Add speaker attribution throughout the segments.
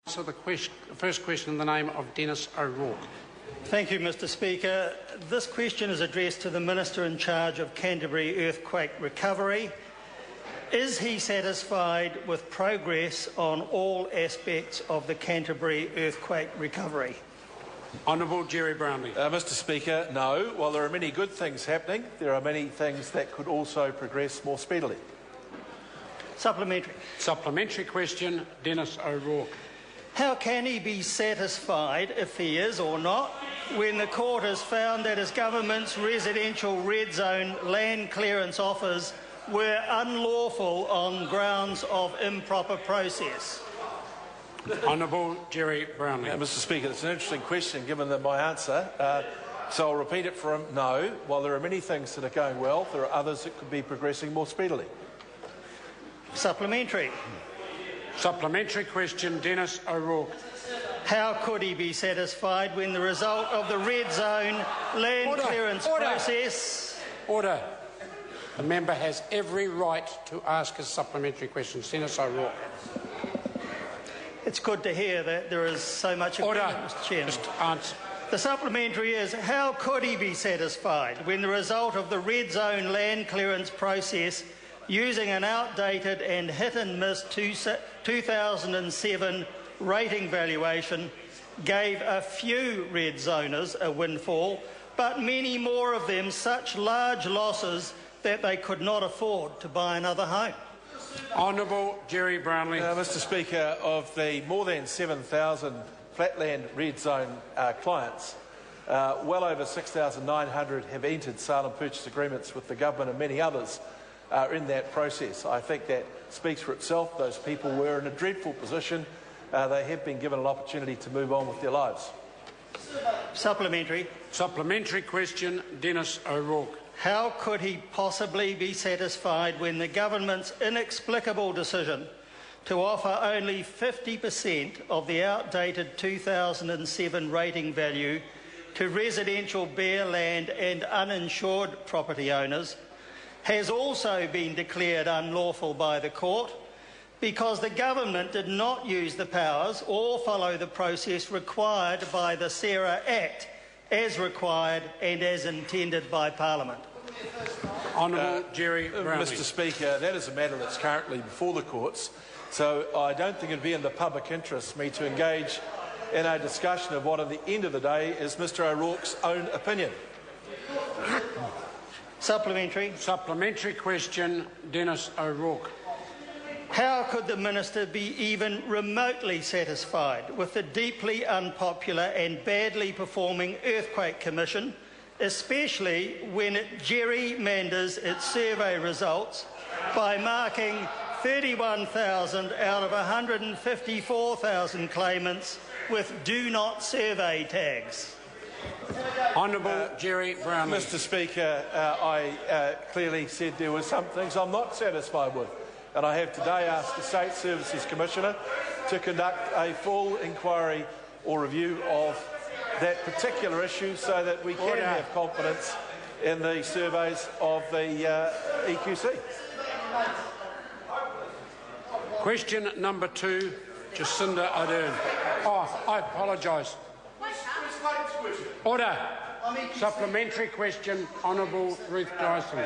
Speaker 1: So the first question in the name of Denis O'Rourke.
Speaker 2: Thank you, Mr Speaker. This question is addressed to the Minister in charge of Canterbury earthquake recovery. Is he satisfied with progress on all aspects of the Canterbury earthquake recovery?
Speaker 1: Honourable Jerry Brownlee.
Speaker 3: Mr Speaker, no. While there are many good things happening, there are many things that could also progress more speedily.
Speaker 2: Supplementary.
Speaker 1: Supplementary question, Denis O'Rourke.
Speaker 2: How can he be satisfied, if he is or not, when the court has found that his government's residential red zone land clearance offers were unlawful on grounds of improper process?
Speaker 1: Honourable Jerry Brownlee.
Speaker 3: Mr Speaker, it's an interesting question given that my answer, so I'll repeat it for him. No. While there are many things that are going well, there are others that could be progressing more speedily.
Speaker 2: Supplementary.
Speaker 1: Supplementary question, Denis O'Rourke.
Speaker 2: How could he be satisfied when the result of the red zone land clearance process...
Speaker 1: Order. The member has every right to ask his supplementary question. Denis O'Rourke.
Speaker 2: It's good to hear that there is so much agreement, Mr Chairman.
Speaker 1: Just answer.
Speaker 2: The supplementary is, how could he be satisfied when the result of the red zone land clearance process using an outdated and hit-and-miss 2007 rating valuation gave a few red zoners a windfall, but many more of them such large losses that they could not afford to buy another home?
Speaker 1: Honourable Jerry Brownlee.
Speaker 3: Mr Speaker, of the more than 7,000 flatland red zone clients, well over 6,900 have entered sale and purchase agreements with the government, and many others are in that process. I think that speaks for itself. Those people were in a dreadful position. They have been given an opportunity to move on with their lives.
Speaker 2: Supplementary.
Speaker 1: Supplementary question, Denis O'Rourke.
Speaker 2: How could he possibly be satisfied when the government's inexplicable decision to offer only 50% of the outdated 2007 rating value to residential bare land and uninsured property owners has also been declared unlawful by the court because the government did not use the powers or follow the process required by the SARA Act as required and as intended by Parliament?
Speaker 1: Honourable Jerry Brownlee.
Speaker 3: Mr Speaker, that is a matter that's currently before the courts, so I don't think it would be in the public interest me to engage in a discussion of what at the end of the day is Mr O'Rourke's own opinion.
Speaker 2: Supplementary.
Speaker 1: Supplementary question, Denis O'Rourke.
Speaker 2: How could the Minister be even remotely satisfied with the deeply unpopular and badly performing Earthquake Commission, especially when it gerrymanders its survey results by marking 31,000 out of 154,000 claimants with "Do Not Survey" tags?
Speaker 1: Honourable Jerry Brownlee.
Speaker 3: Mr Speaker, I clearly said there were some things I'm not satisfied with, and I have today asked the State Services Commissioner to conduct a full inquiry or review of that particular issue so that we can have confidence in the surveys of the EQC.
Speaker 1: Question number 2, Jacinda Ardern. Oh, I apologise. Order. Supplementary question, Honourable Ruth Dyson.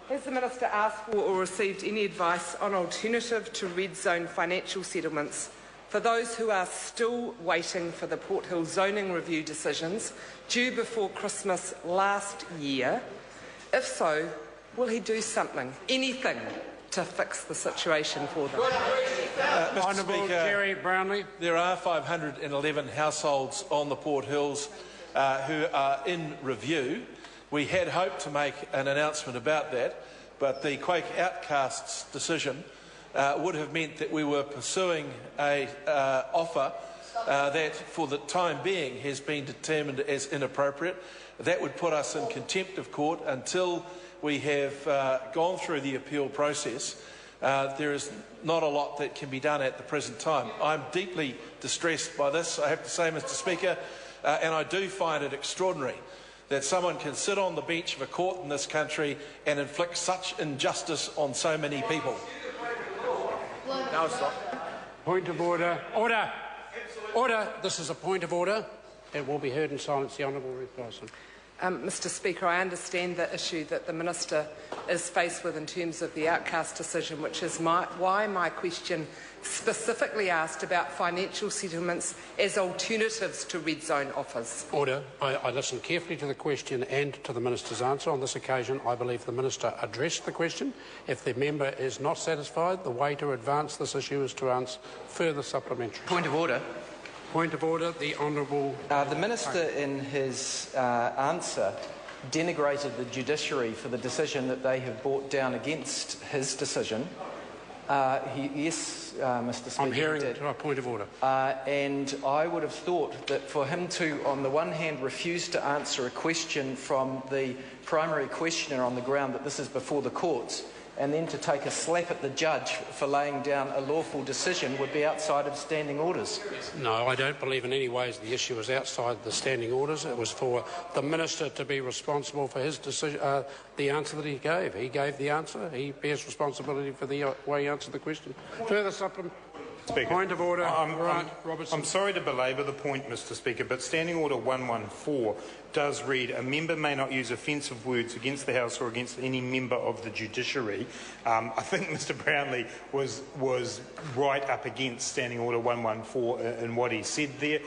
Speaker 4: Has the Minister asked for or received any advice on alternative to red zone financial settlements for those who are still waiting for the Port Hill zoning review decisions due before Christmas last year? If so, will he do something, anything, to fix the situation for them?
Speaker 1: Honourable Jerry Brownlee.
Speaker 3: There are 511 households on the Port Hills who are in review. We had hoped to make an announcement about that, but the Quake Outcasts decision would have meant that we were pursuing an offer that, for the time being, has been determined as inappropriate. That would put us in contempt of court until we have gone through the appeal process. There is not a lot that can be done at the present time. I'm deeply distressed by this, I have to say, Mr Speaker, and I do find it extraordinary that someone can sit on the bench of a court in this country and inflict such injustice on so many people.
Speaker 1: Now stop. Point of order. Order. Order. This is a point of order. It will be heard in silence. The Honourable Ruth Dyson.
Speaker 4: Mr Speaker, I understand the issue that the Minister is faced with in terms of the outcast decision, which is why my question specifically asked about financial settlements as alternatives to red zone offers.
Speaker 1: Order. I listened carefully to the question and to the Minister's answer. On this occasion, I believe the Minister addressed the question. If the member is not satisfied, the way to advance this issue is to answer further supplementary.
Speaker 5: Point of order.
Speaker 1: Point of order. The Honourable...
Speaker 5: The Minister, in his answer, denigrated the judiciary for the decision that they have brought down against his decision. Yes, Mr Speaker.
Speaker 1: I'm hearing a point of order.
Speaker 5: And I would have thought that for him to, on the one hand, refuse to answer a question from the primary questioner on the ground that this is before the courts, and then to take a slap at the judge for laying down a lawful decision would be outside of standing orders.
Speaker 1: No, I don't believe in any ways the issue was outside the standing orders. It was for the Minister to be responsible for his decision, the answer that he gave. He gave the answer. He bears responsibility for the way he answered the question. Further supplement.
Speaker 6: Speaker.
Speaker 1: Point of order. Robertson.
Speaker 6: I'm sorry to belabour the point, Mr Speaker, but Standing Order 114 does read, a member may not use offensive words against the House or against any member of the judiciary. I think Mr Brownlee was right up against Standing Order 114 in what he said there.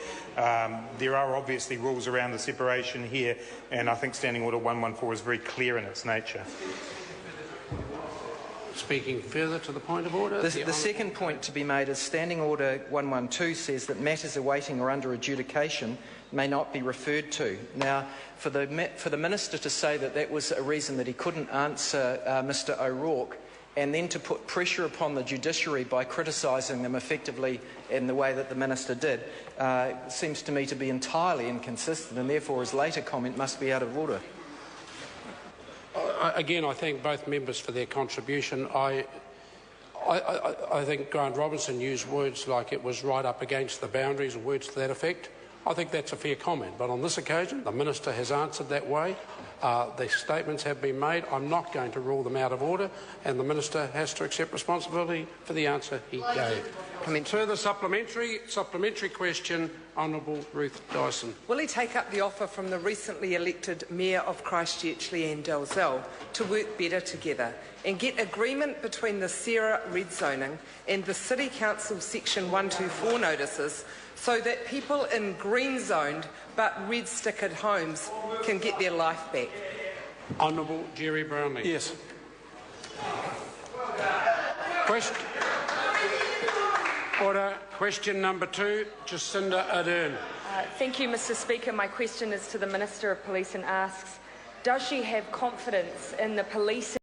Speaker 6: There are obviously rules around the separation here, and I think Standing Order 114 is very clear in its nature.
Speaker 1: Speaking further to the point of order.
Speaker 5: The second point to be made is Standing Order 112 says that matters awaiting or under adjudication may not be referred to. Now, for the Minister to say that that was a reason that he couldn't answer Mr O'Rourke, and then to put pressure upon the judiciary by criticising them effectively in the way that the Minister did, seems to me to be entirely inconsistent, and therefore his later comment must be out of order.
Speaker 1: Again, I thank both members for their contribution. I think Grant Robinson used words like it was right up against the boundaries, or words to that effect. I think that's a fair comment, but on this occasion, the Minister has answered that way. The statements have been made. I'm not going to rule them out of order, and the Minister has to accept responsibility for the answer he gave. Further supplementary question, Honourable Ruth Dyson.
Speaker 4: Will he take up the offer from the recently elected Mayor of Christchurch, Leanne Dalzell, to work better together and get agreement between the Sarah red zoning and the City Council Section 124 notices so that people in green zoned but red stickered homes can get their life back?
Speaker 1: Honourable Jerry Brownlee.
Speaker 3: Yes.
Speaker 1: Order. Question number 2, Jacinda Ardern.
Speaker 7: Thank you, Mr Speaker. My question is to the Minister of Police and asks, does she have confidence in the police